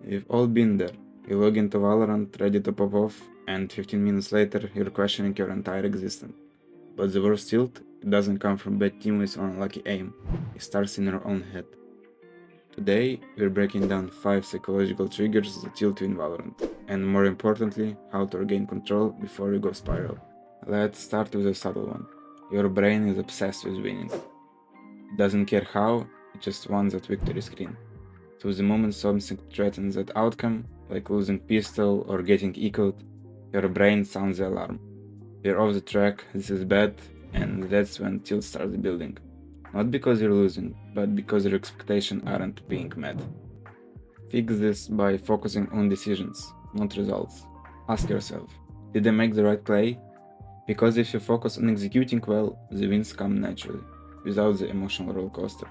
We've all been there. You log into Valorant, ready to pop off, and 15 minutes later you're questioning your entire existence. But the worst tilt, it doesn't come from bad teammates or unlucky aim. It starts in your own head. Today, we're breaking down 5 psychological triggers that tilt you in Valorant, and more importantly, how to regain control before you go spiral. Let's start with a subtle one. Your brain is obsessed with winning. It doesn't care how, it just wants that victory screen. So the moment something threatens that outcome, like losing pistol or getting echoed, your brain sounds the alarm. You're off the track, this is bad, and that's when tilt starts building. Not because you're losing, but because your expectations aren't being met. Fix this by focusing on decisions, not results. Ask yourself, did I make the right play? Because if you focus on executing well, the wins come naturally, without the emotional roller coaster.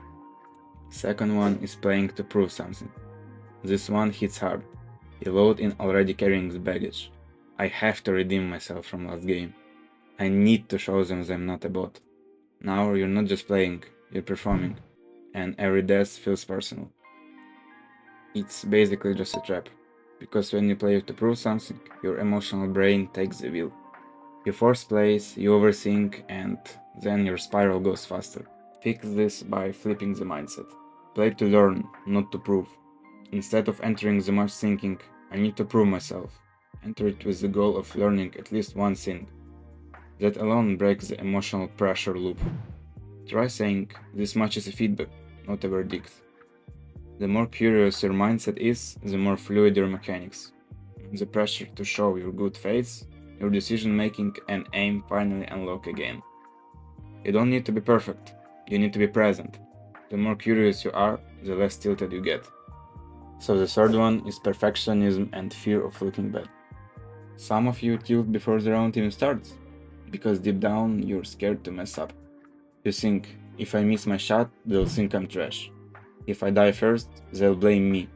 Second one is playing to prove something. This one hits hard. You load in already carrying the baggage. I have to redeem myself from last game. I need to show them I'm not a bot. Now you're not just playing, you're performing, and every death feels personal. It's basically just a trap, because when you play to prove something, your emotional brain takes the wheel. You force plays, you overthink, and then your spiral goes faster. Fix this by flipping the mindset. Play to learn, not to prove. Instead of entering the match thinking, I need to prove myself, enter it with the goal of learning at least one thing. That alone breaks the emotional pressure loop. Try saying, this match is a feedback, not a verdict. The more curious your mindset is, the more fluid your mechanics. The pressure to show your good fades, your decision making and aim finally unlock again. You don't need to be perfect, you need to be present. The more curious you are, the less tilted you get. So the third one is perfectionism and fear of looking bad. Some of you tilt before the round even starts, because deep down you're scared to mess up. You think, if I miss my shot, they'll think I'm trash. If I die first, they'll blame me.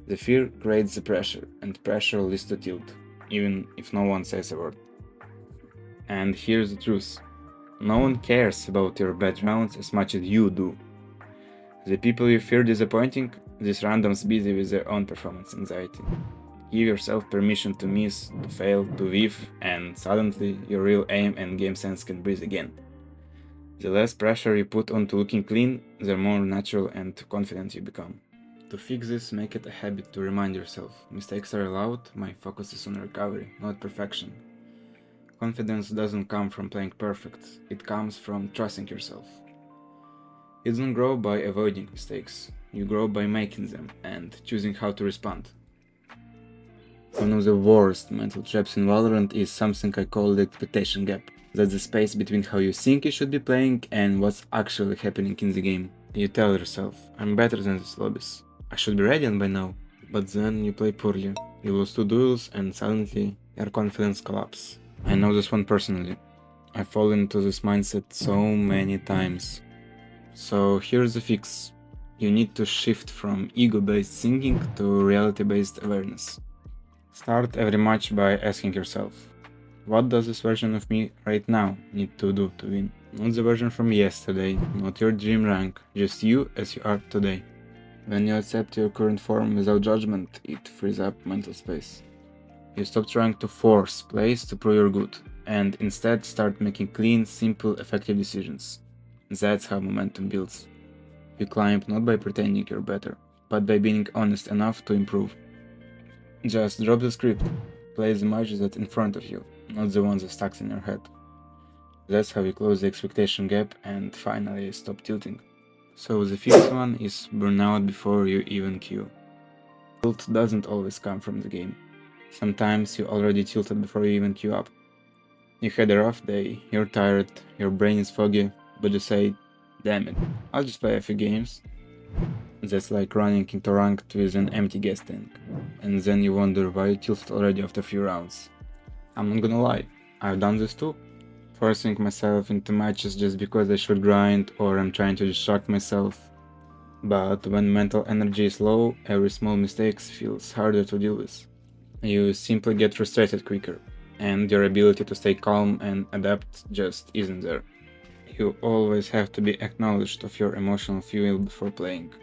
The fear creates the pressure, and pressure leads to tilt, even if no one says a word. And here's the truth. No one cares about your bad rounds as much as you do. The people you fear disappointing, these randoms busy with their own performance anxiety. Give yourself permission to miss, to fail, to whiff, and suddenly your real aim and game sense can breathe again. The less pressure you put onto looking clean, the more natural and confident you become. To fix this, make it a habit to remind yourself, mistakes are allowed, my focus is on recovery, not perfection. Confidence doesn't come from playing perfect, it comes from trusting yourself. You don't grow by avoiding mistakes, you grow by making them and choosing how to respond. One of the worst mental traps in Valorant is something I call the expectation gap. That's the space between how you think you should be playing and what's actually happening in the game. You tell yourself, I'm better than these lobbies. I should be radiant by now. But then you play poorly. You lose 2 duels and suddenly your confidence collapses. I know this one personally. I fall into this mindset so many times. So here's the fix. You need to shift from ego-based thinking to reality-based awareness. Start every match by asking yourself, what does this version of me right now need to do to win? Not the version from yesterday, not your dream rank, just you as you are today. When you accept your current form without judgment, it frees up mental space. You stop trying to force plays to prove you're good, and instead start making clean, simple, effective decisions. That's how momentum builds. You climb not by pretending you're better, but by being honest enough to improve. Just drop the script, play the matches that in front of you, not the ones that stuck in your head. That's how you close the expectation gap and finally stop tilting. So the fifth one is burnout before you even queue. Tilt doesn't always come from the game. Sometimes you already tilted before you even queue up. You had a rough day, you're tired, your brain is foggy, but you say, damn it, I'll just play a few games. That's like running into ranked with an empty gas tank, and then you wonder why you tilted already after a few rounds. I'm not gonna lie, I've done this too. Forcing myself into matches just because I should grind or I'm trying to distract myself. But when mental energy is low, every small mistake feels harder to deal with. You simply get frustrated quicker, and your ability to stay calm and adapt just isn't there. You always have to be acknowledged of your emotional fuel before playing.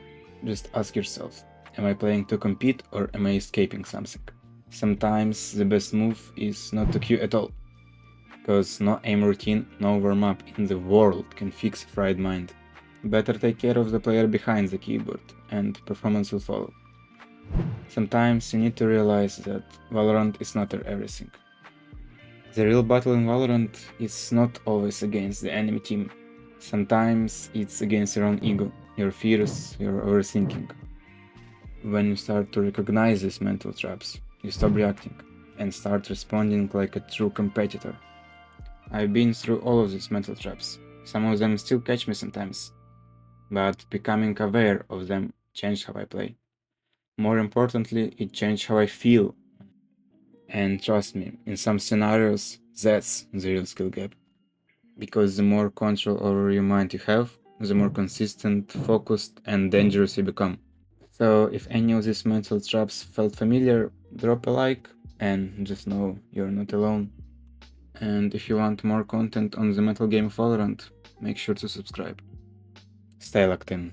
Just ask yourself, Am I playing to compete or am I escaping something? Sometimes the best move is not to queue at all, because no aim routine, no warm-up in the world can fix a fried mind. Better take care of the player behind the keyboard, and performance will follow. Sometimes you need to realize that Valorant is not everything. The real battle in Valorant is not always against the enemy team. Sometimes it's against your own ego, your fears, your overthinking. When you start to recognize these mental traps, you stop reacting and start responding like a true competitor. I've been through all of these mental traps. Some of them still catch me sometimes, but becoming aware of them changed how I play. More importantly, it changed how I feel. And trust me, in some scenarios, that's the real skill gap. Because the more control over your mind you have, the more consistent, focused, and dangerous you become. So if any of these mental traps felt familiar, drop a like and just know you're not alone. And if you want more content on the metal game Valorant, make sure to subscribe. Stay locked in.